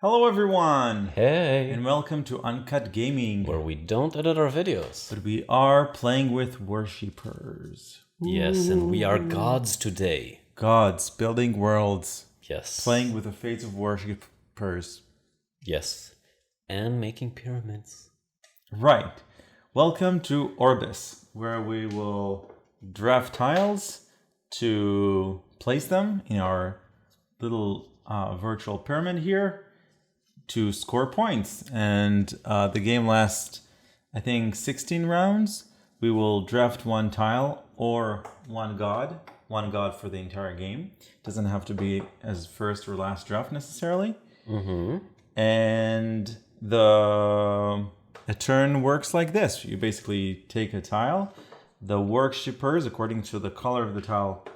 Hello everyone! Hey! And welcome to Uncut Gaming, Where we don't edit our videos. but we are playing with worshippers. Yes, and we are gods today. Gods, building worlds, Yes. playing with the fates of worshippers. Yes. And making pyramids. Right. Welcome to Orbis, where we will draft tiles to place them in our little virtual pyramid here to score points. And the game lasts, I think, 16 rounds. We will draft one tile or one god for the entire game. It doesn't have to be as first or last draft necessarily. Mm-hmm. And the turn works like this. You basically take a tile. The worshippers, according to the color of the tile,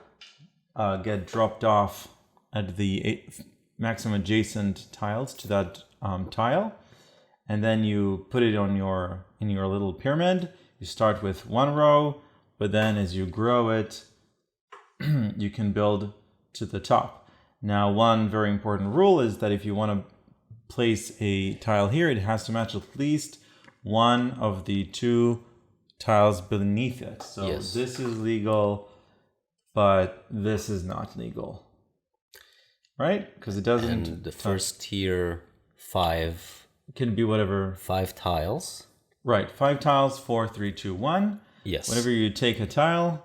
get dropped off at the maximum adjacent tiles to that tile, and then you put it on in your little pyramid. You start with one row, but then as you grow it, you can build to the top. Now, one very important rule is that if you want to place a tile here, it has to match at least one of the two tiles beneath it. So Yes. This is legal, but this is not legal. Right? Because it doesn't... And the first tier, five can be whatever. tiles. Right. 5 tiles, 4, 3, 2, 1. Yes. Whenever you take a tile,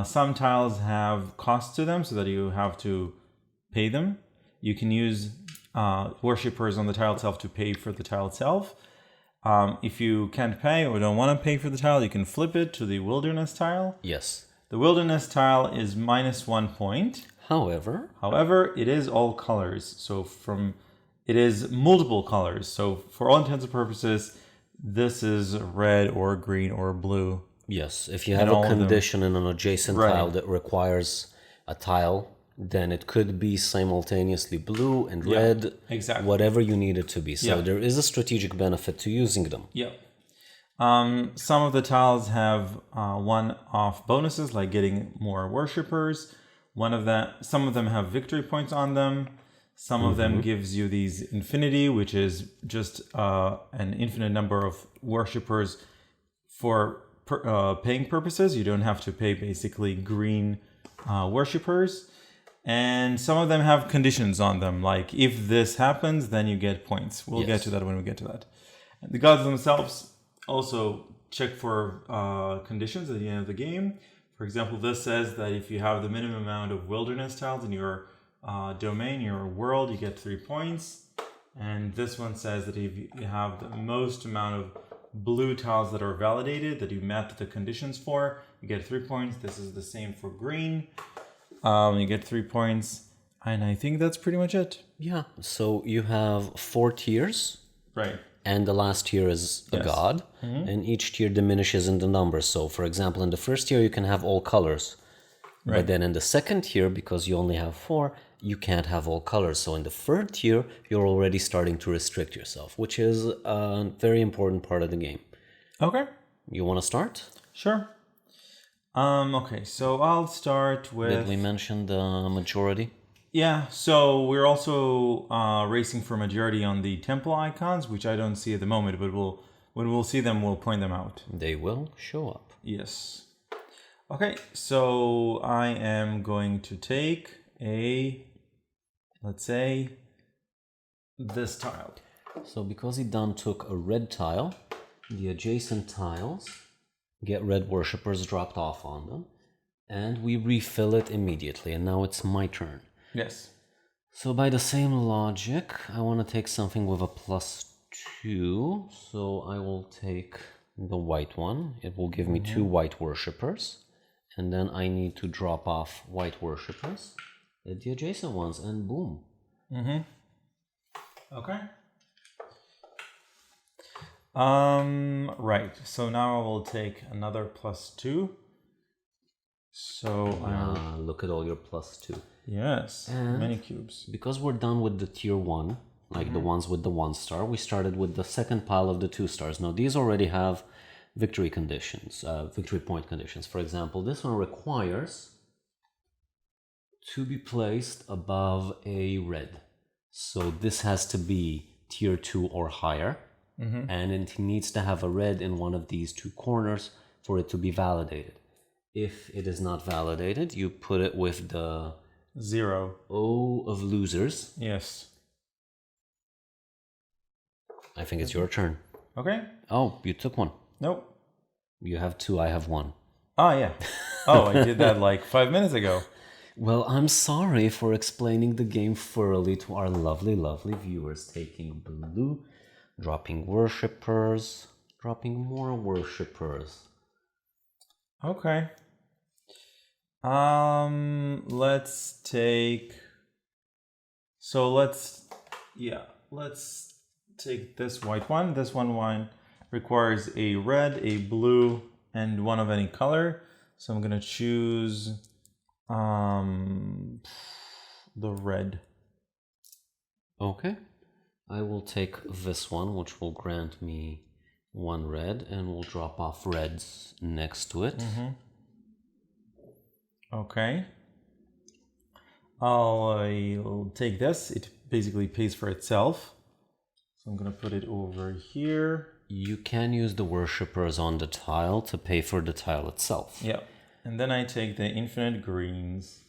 some tiles have costs to them so that you have to pay them. You can use worshippers on the tile itself to pay for the tile itself. If you can't pay or don't want to pay for the tile, you can flip it to the wilderness tile. Yes. The wilderness tile is -1 point. However, it is all colors. So it is multiple colors. So for all intents and purposes, this is red or green or blue. Yes. If you have a condition in an adjacent Right. tile that requires a tile, then it could be simultaneously blue and red, exactly. whatever you need it to be. So Yeah. there is a strategic benefit to using them. Yeah. Some of the tiles have one-off bonuses, like getting more worshippers. Some of them have victory points on them. Some of them gives you these infinity, which is just an infinite number of worshippers for paying purposes. You don't have to pay basically green worshippers. And some of them have conditions on them, like if this happens, then you get points. We'll get to that when we get to that. And the gods themselves also check for conditions at the end of the game. For example, this says that if you have the minimum amount of wilderness tiles in your domain, your world, you get 3 points. And this one says that if you have the most amount of blue tiles that are validated, that you met the conditions for, you get 3 points. This is the same for green. You get 3 points. And I think that's pretty much it. Yeah. So you have 4 tiers. Right. And the last tier is a god, and each tier diminishes in the numbers. So, for example, in the first tier, you can have all colors. Right. But then in the second tier, because you only have 4, you can't have all colors. So in the third tier, you're already starting to restrict yourself, which is a very important part of the game. Okay. You want to start? Sure. Okay, so I'll start with... Did we mention the majority? Yeah, so we're also racing for majority on the temple icons, which I don't see at the moment, but when we'll see them, we'll point them out. They will show up. Yes. Okay, so I am going to take let's say, this tile. So because Idan took a red tile, the adjacent tiles get red worshippers dropped off on them, and we refill it immediately, and now it's my turn. Yes. So by the same logic, I want to take something with a +2. So I will take the white one. It will give me 2 white worshippers. And then I need to drop off white worshippers at the adjacent ones, and boom. Okay. Right. So now I will take another +2. So Look at all your +2. Yes, many cubes. Because we're done with the tier 1, like the ones with the 1 star, we started with the second pile of the 2 stars. Now these already have victory conditions, victory point conditions. For example, this one requires to be placed above a red. So this has to be tier 2 or higher. And it needs to have a red in one of these two corners for it to be validated. If it is not validated, you put it with the 0. O of losers. Yes. I think it's your turn. Okay. Oh, you took one. Nope. You have 2, I have 1. Ah, yeah. Oh, I did that like 5 minutes ago. Well, I'm sorry for explaining the game thoroughly to our lovely, lovely viewers. Taking blue, dropping worshippers, dropping more worshippers. Okay. Let's take. So let's take this white one. This one requires a red, a blue, and one of any color. So I'm gonna choose the red. Okay. I will take this one, which will grant me 1 red, and we'll drop off reds next to it. Okay. I'll take this. It basically pays for itself. So I'm gonna put it over here. You can use the worshippers on the tile to pay for the tile itself. Yeah. And then I take the infinite greens.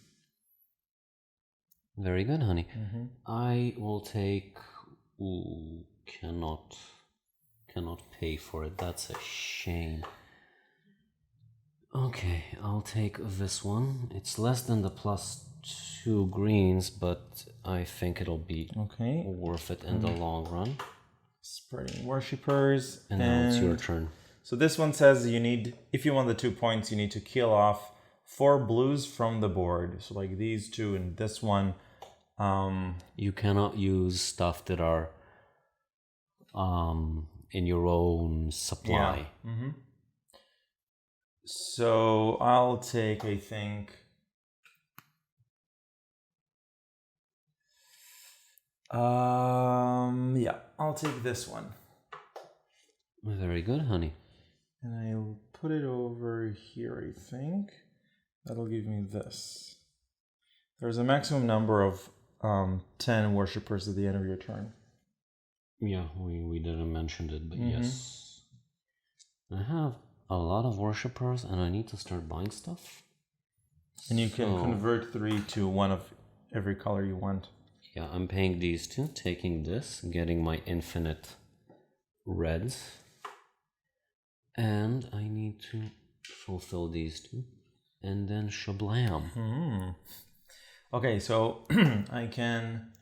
Very good, honey. I will take... Ooh, cannot pay for it. That's a shame. Okay, I'll take this one. It's less than the +2 greens, but I think it'll be worth it in the long run. Spreading worshippers. And now it's your turn. So this one says if you want the 2 points, you need to kill off 4 blues from the board. So like these 2 and this one. You cannot use stuff that are in your own supply. Yeah. So I'll take, I think, I'll take this one. Very good, honey. And I'll put it over here, I think. That'll give me this. There's a maximum number of 10 worshippers at the end of your turn. Yeah, we didn't mention it, but yes. I have a lot of worshippers and I need to start buying stuff. And you can convert 3 to 1 of every color you want. Yeah, I'm paying these 2, taking this, getting my infinite reds. And I need to fulfill these 2. And then shablam. Okay, so I can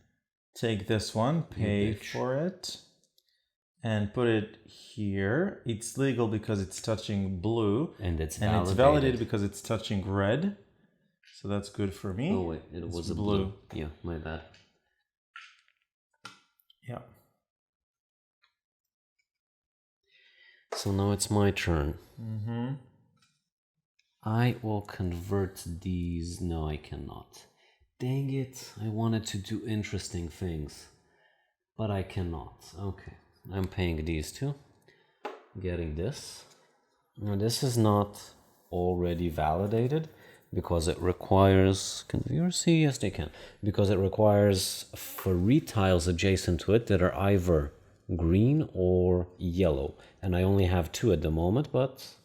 take this one, pay for it, and put it here. It's legal because it's touching blue. And it's validated because it's touching red. So that's good for me. Oh wait, it was a blue. Yeah, my bad. Yeah. So now it's my turn. I will convert these. No, I cannot. Dang it, I wanted to do interesting things, but I cannot. Okay, I'm paying these 2. Getting this. Now this is not already validated because it requires... Can viewers see? Yes, they can. Because it requires 3 tiles adjacent to it that are either green or yellow. And I only have 2 at the moment, but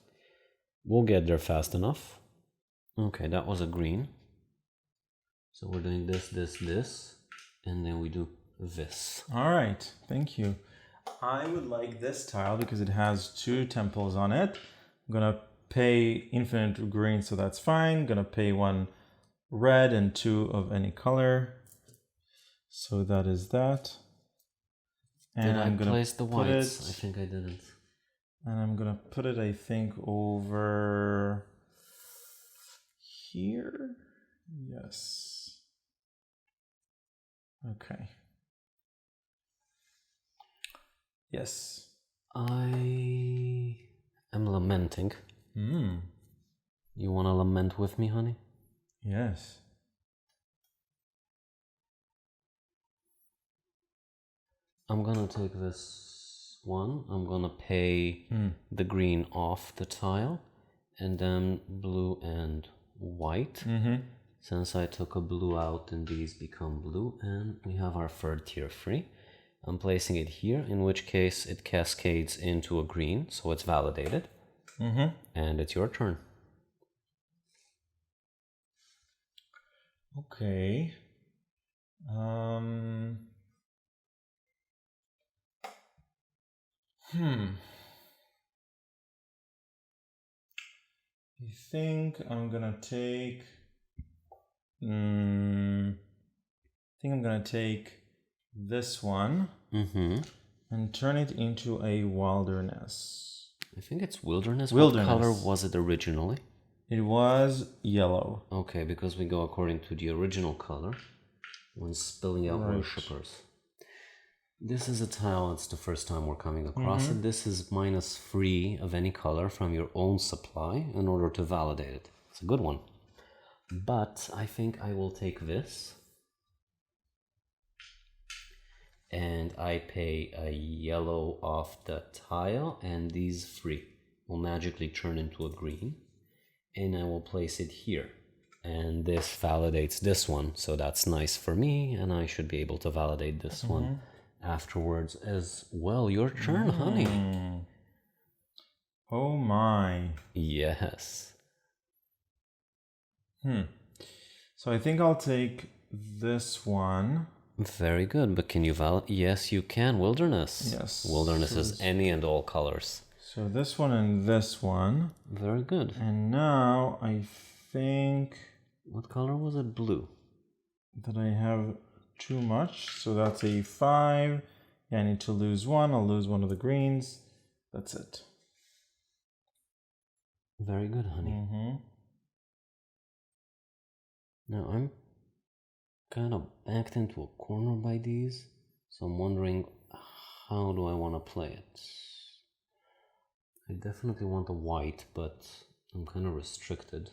we'll get there fast enough. Okay, that was a green. So we're doing this, and then we do this. All right, thank you. I would like this tile because it has 2 temples on it. I'm gonna pay infinite green, so that's fine. Gonna pay 1 red and 2 of any color. So that is that. And Did I I'm gonna place the whites? I think I didn't. And I'm gonna put it, I think, over here. Yes. Okay. Yes. I am lamenting. You want to lament with me, honey? Yes. I'm gonna take this one. I'm gonna pay the green off the tile, and then blue and white. Since I took a blue out, then these become blue, and we have our third tier free. I'm placing it here, in which case it cascades into a green, so it's validated. And it's your turn. Okay. I think I'm gonna take. This one and turn it into a wilderness. I think it's wilderness. Wilderness. What color was it originally? It was yellow. Okay, because we go according to the original color when spilling out worshippers. This is a tile, it's the first time we're coming across it. This is -3 of any color from your own supply in order to validate it. It's a good one. But I think I will take this. And I pay a yellow off the tile, and these 3 will magically turn into a green. And I will place it here. And this validates this one, so that's nice for me, and I should be able to validate this one afterwards as well. Your turn, honey. Oh my. Yes. So I think I'll take this one. Very good, but can you validate? Yes, you can. Wilderness. Yes. Wilderness is any and all colors. So this one and this one. Very good. And now I think... What color was it? Blue. That I have too much, so that's a 5. Yeah, I need to lose 1. I'll lose 1 of the greens. That's it. Very good, honey. Now I'm kind of backed into a corner by these, so I'm wondering, how do I want to play it? I definitely want a white, but I'm kind of restricted.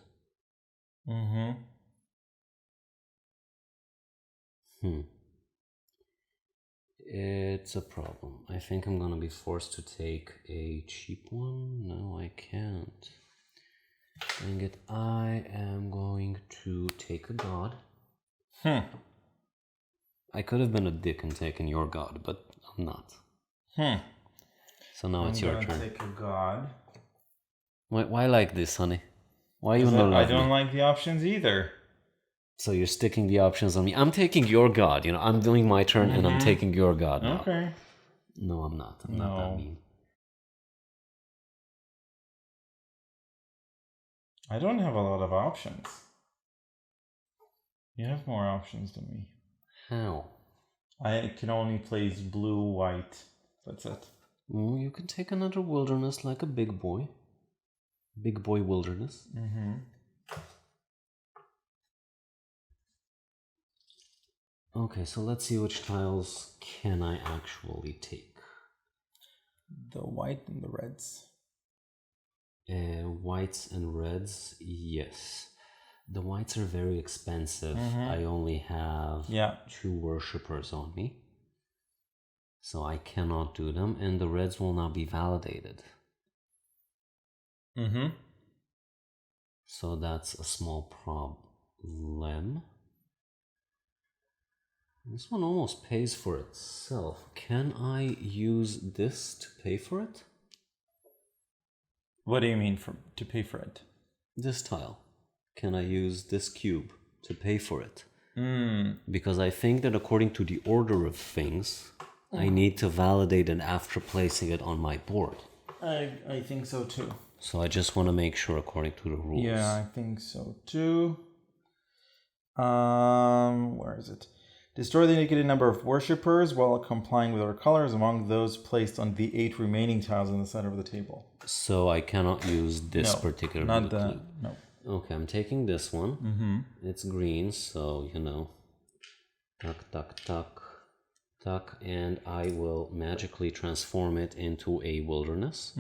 It's a problem. I think I'm gonna be forced to take a cheap one. No, I can't. Dang it. I am going to take a god. I could have been a dick and taken your god, but I'm not. So now it's your turn. Take a god. Why like this, honey? Why you not love I don't me? like the options either. So you're sticking the options on me. I'm taking your god. You know, I'm doing my turn and I'm taking your god now. Okay. No, I'm not. I'm not that mean. I don't have a lot of options. You have more options than me. How? I can only place blue, white. That's it. Well, you can take another wilderness like a big boy. Big boy wilderness. Okay, so let's see which tiles can I actually take. The white and the reds. Whites and reds, yes. The whites are very expensive. I only have 2 worshippers on me. So I cannot do them, and the reds will not be validated. So that's a small problem. This one almost pays for itself. Can I use this to pay for it? What do you mean to pay for it? This tile. Can I use this cube to pay for it? Because I think that according to the order of things, I need to validate it after placing it on my board. I think so too. So I just want to make sure according to the rules. Yeah, I think so too. Where is it? Destroy the indicated number of worshippers while complying with our colors among those placed on the 8 remaining tiles in the center of the table. So I cannot use this particular not that. No. Okay, I'm taking this one. It's green, so you know. Tuck, tuck, tuck, tuck, and I will magically transform it into a wilderness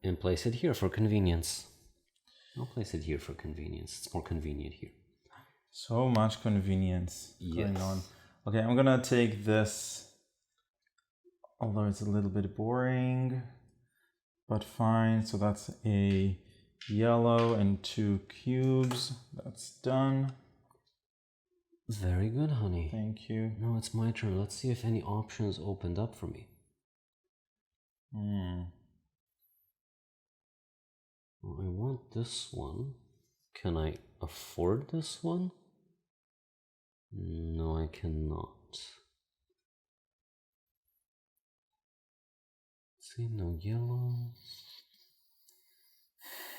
and place it here for convenience. I'll place it here for convenience. It's more convenient here. So much convenience going on. Okay, I'm gonna take this, although it's a little bit boring, but fine. So that's a yellow and 2 cubes. That's done. Very good, honey. Thank you. Now it's my turn. Let's see if any options opened up for me. Well, I want this one. Can I afford this one? No, I cannot. See, no yellows.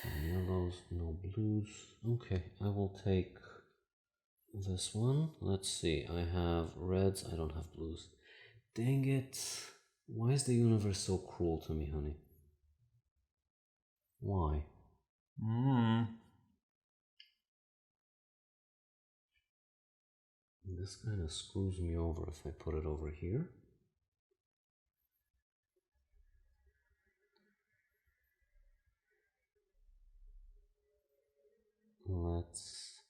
No yellows, no blues. Okay, I will take this one. Let's see, I have reds, I don't have blues. Dang it. Why is the universe so cruel to me, honey? Why? This kind of screws me over if I put it over here. Let's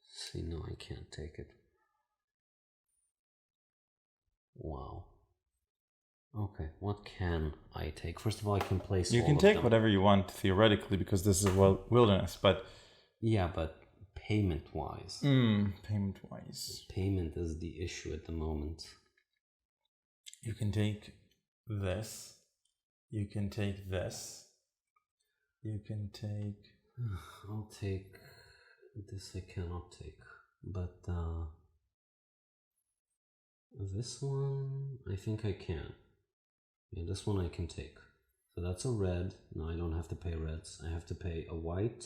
see. No, I can't take it. Wow. Okay, what can I take? First of all, I can place. You can take whatever you want theoretically because this is a wilderness, but yeah, but payment-wise. Payment-wise. Payment is the issue at the moment. You can take this. You can take this. You can take... I'll take... This I cannot take. But this one, I think I can. Yeah, this one I can take. So that's a red. No, I don't have to pay reds. I have to pay a white,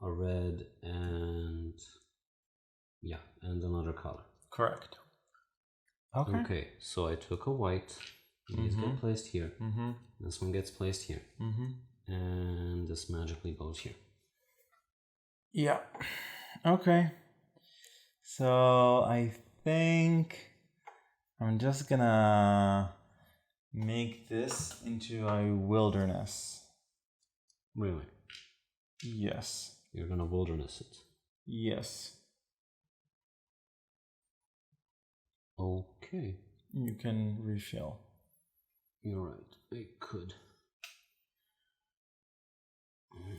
a red, and... yeah, and another color. Correct. Okay, so I took a white. These get placed here. This one gets placed here. And this magically goes here. Yeah. Okay. So I think I'm just gonna make this into a wilderness. Really? Yes. You're gonna wilderness it? Yes. Okay. You can refill. You're right. I could.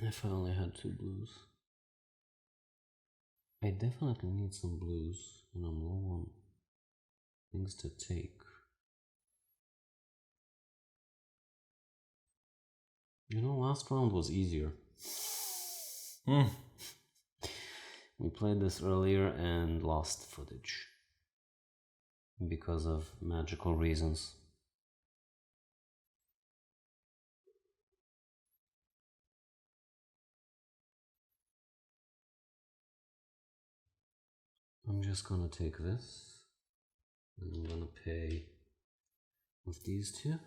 If I only had 2 blues. I definitely need some blues, and I'm low on things to take. You know, last round was easier. We played this earlier and lost footage because of magical reasons. I'm just gonna take this and I'm gonna pay with these two,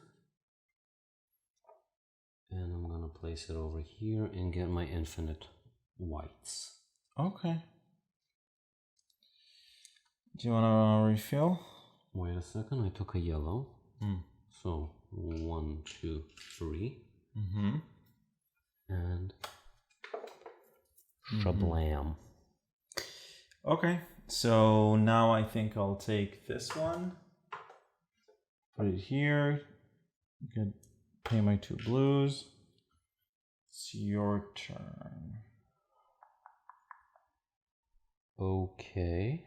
and I'm gonna place it over here and get my infinite whites. Okay. Do you want to refill? Wait a second, I took a yellow. So 1, 2, 3. And shablam. Okay, so now I think I'll take this one, put it here. You can pay my 2 blues. It's your turn. Okay,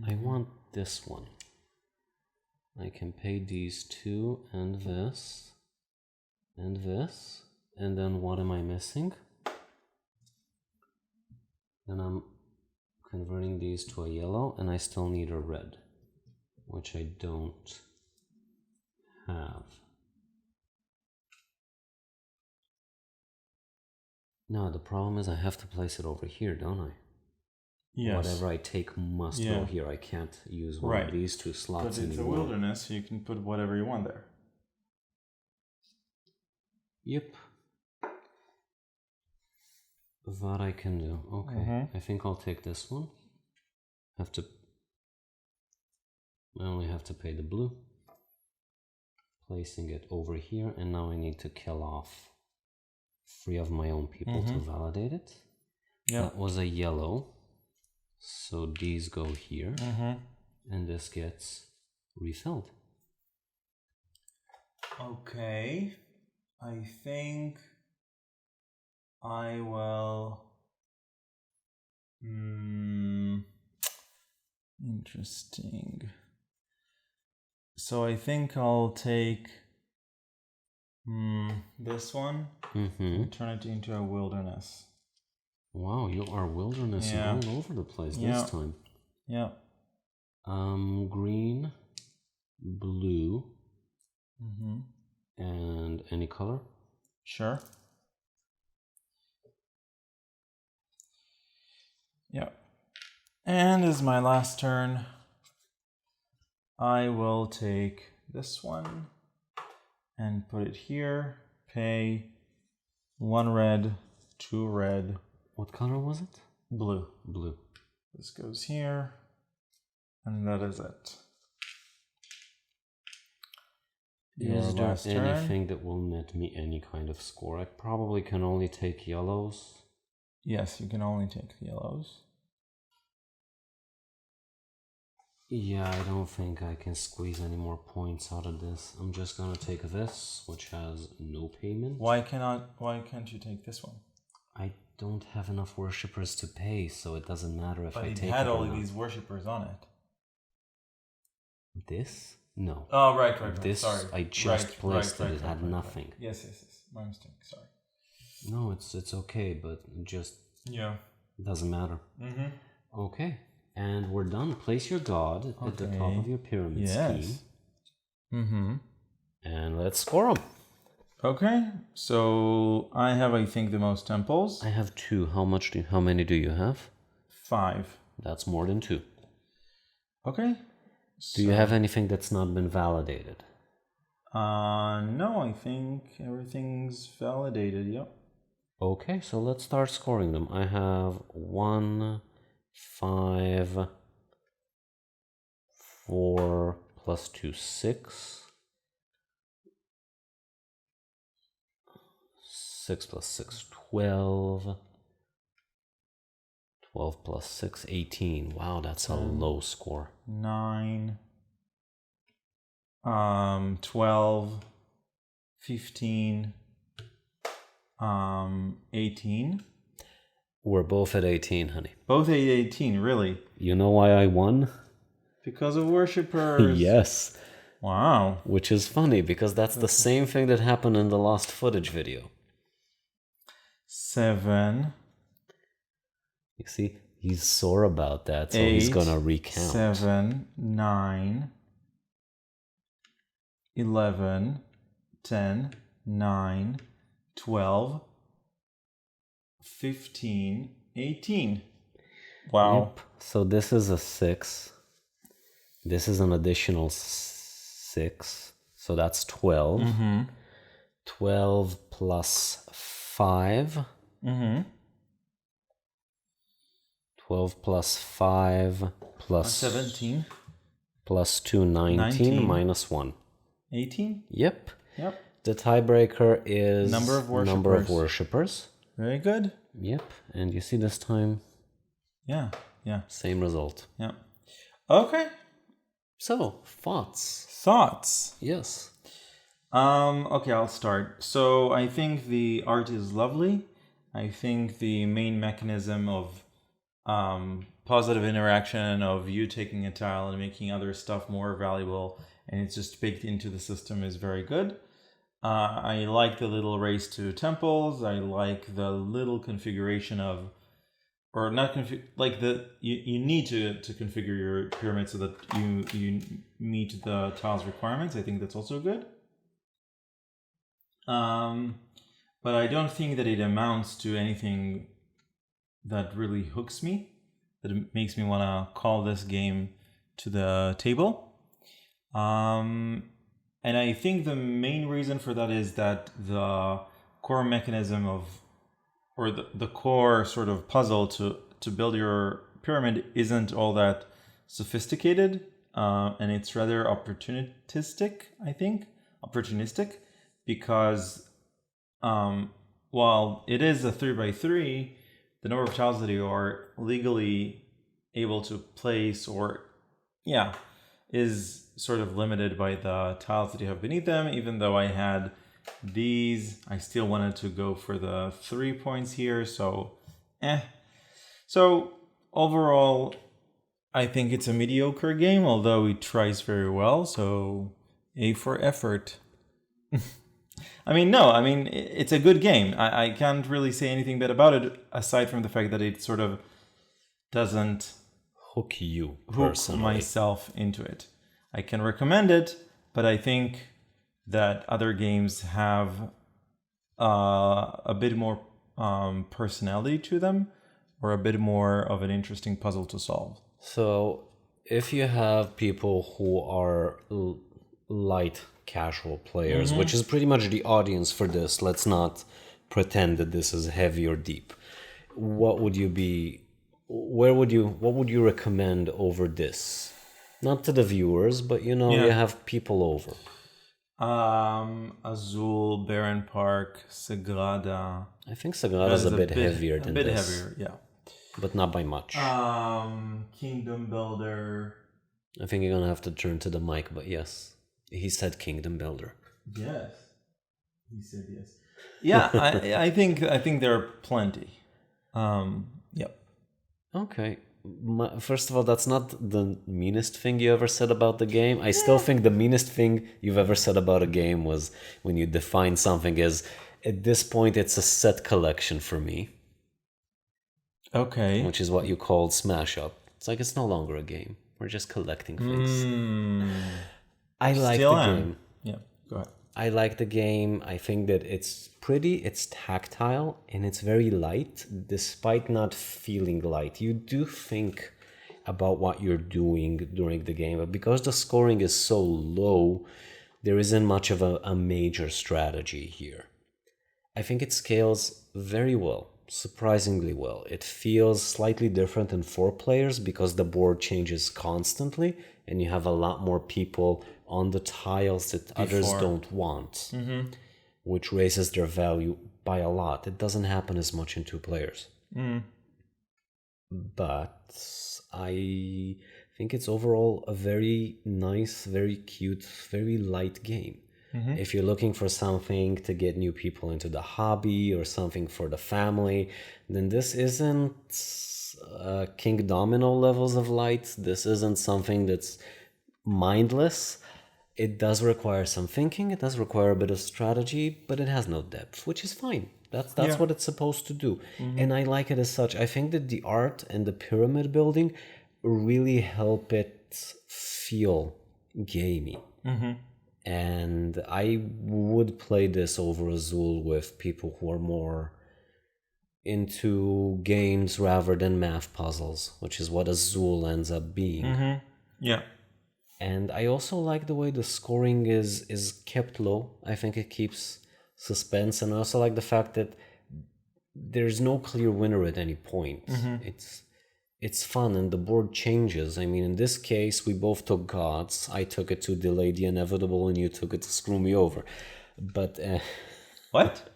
I want this one. I can pay these 2 and this and this, and then what am I missing? Then I'm converting these to a yellow, and I still need a red, which I don't have. No, the problem is I have to place it over here, don't I? Yes. Whatever I take must go here. I can't use one of these 2 slots anymore. But it's a wilderness, so you can put whatever you want there. Yep. That I can do. Okay. I think I'll take this one. I only have to pay the blue. Placing it over here, and now I need to kill off 3 of my own people to validate it. Yep. That was a yellow. So these go here, and this gets refilled. Okay, I think I will Interesting. So I think I'll take this one and turn it into a wilderness. Wow, you are wilderness all over the place this time. Yeah. Green, blue, and any color? Sure. Yeah. And as my last turn, I will take this one and put it here. Pay 1 red, 2 red. What color was it? Blue. Blue. This goes here. And that is it. Is there anything that will net me any kind of score? I probably can only take yellows. Yes, you can only take the yellows. Yeah, I don't think I can squeeze any more points out of this. I'm just gonna take this, which has no payment. Why can't you take this one? I don't have enough worshippers to pay, so it doesn't matter if I take it. But it had all of these worshippers on it. This? No. Oh, right. This, sorry. I just placed it. It had nothing. Yes. My mistake. Sorry. No, it's okay, but it just doesn't matter. Okay, and we're done. Place your god at the top of your pyramid scheme. And let's score them. Okay, so I have, I think, the most temples. I have 2. How many do you have? 5. That's more than 2. Okay. Do you have anything that's not been validated? No, I think everything's validated, yep. Okay, so let's start scoring them. I have 1, 5, 4 plus 2, 6. 6 plus 6, 12. 12 plus 6, 18. Wow, that's a low score. 9. 12. 15. 18. We're both at 18, honey. Both at 18, really? You know why I won? Because of worshippers. Yes. Wow. Which is funny, because that's the same thing that happened in the lost footage video. 7. You see, he's sore about that, so he's gonna recount. 7, 9, 11, 10, 9, 12, 15, 18. Wow. Yep. So this is a 6. This is an additional 6. So that's 12. 12 plus 5. 12 plus 5 plus 17. Plus 2, 19 minus 1. 18? Yep. The tiebreaker is number of worshippers. Very good. Yep. And you see this time? Yeah. Same result. Yeah. Okay. So, thoughts? Yes. Okay, I'll start. So I think the art is lovely. I think the main mechanism of positive interaction of you taking a tile and making other stuff more valuable, and it's just baked into the system, is very good. I like the little race to temples. I like the little configuration of, or not like you need to configure your pyramid so that you meet the tile's requirements. I think that's also good. But I don't think that it amounts to anything that really hooks me, that it makes me want to call this game to the table. And I think the main reason for that is that the core mechanism of, or the core sort of puzzle to build your pyramid isn't all that sophisticated, and it's rather opportunistic, because while it is a 3x3, the number of tiles that you are legally able to place is sort of limited by the tiles that you have beneath them. Even though I had these, I still wanted to go for the 3 points here, so So overall, I think it's a mediocre game, although it tries very well. So A for effort. It's a good game. I can't really say anything bad about it, aside from the fact that it sort of doesn't Hook you hook personally. myself into it. I can recommend it, but I think that other games have a bit more personality to them, or a bit more of an interesting puzzle to solve. So, if you have people who are light casual players, which is pretty much the audience for this, let's not pretend that this is heavy or deep. What would you be? What would you recommend over this? Not to the viewers, but you have people over. Azul, Barren Park, Sagrada. I think Sagrada is a bit heavier than this. A bit this. heavier, yeah. But not by much. Kingdom Builder. I think you're gonna have to turn to the mic, but yes. He said Kingdom Builder. Yes. He said yes. Yeah, I think there are plenty. Yep. Okay. First of all, that's not the meanest thing you ever said about the game. I still think the meanest thing you've ever said about a game was when you define something as, at this point, it's a set collection for me. Okay. Which is what you called Smash Up. It's like, it's no longer a game. We're just collecting things. I like the game. Yeah, go ahead. I like the game. I think that it's pretty, it's tactile, and it's very light, despite not feeling light. You do think about what you're doing during the game, but because the scoring is so low, there isn't much of a major strategy here. I think it scales very well, surprisingly well. It feels slightly different in 4 players because the board changes constantly, and you have a lot more people on the tiles that others don't want, which raises their value by a lot. It doesn't happen as much in 2 players. But I think it's overall a very nice, very cute, very light game. If you're looking for something to get new people into the hobby or something for the family, then this isn't King Domino levels of light. This isn't something that's mindless. It does require some thinking, it does require a bit of strategy, but it has no depth, which is fine. That's what it's supposed to do. And I like it as such. I think that the art and the pyramid building really help it feel gamey. And I would play this over Azul with people who are more into games rather than math puzzles, which is what Azul ends up being. Yeah. And I also like the way the scoring is kept low. I think it keeps suspense, and I also like the fact that there's no clear winner at any point. It's fun, and the board changes. I mean, in this case, we both took gods. I took it to delay the inevitable, and you took it to screw me over. But what?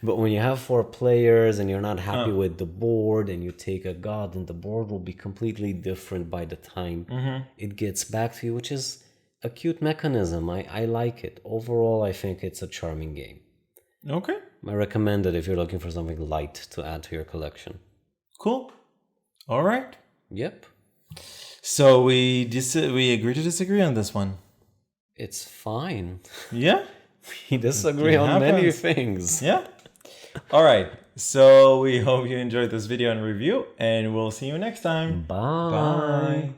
But when you have 4 players and you're not happy with the board, and you take a god, and the board will be completely different by the time it gets back to you, which is a cute mechanism. I like it. Overall, I think it's a charming game. Okay. I recommend it if you're looking for something light to add to your collection. Cool. All right. Yep. So we agree to disagree on this one. It's fine. Yeah. We disagree on many things. Yeah. All right. So we hope you enjoyed this video and review, and we'll see you next time. Bye. Bye.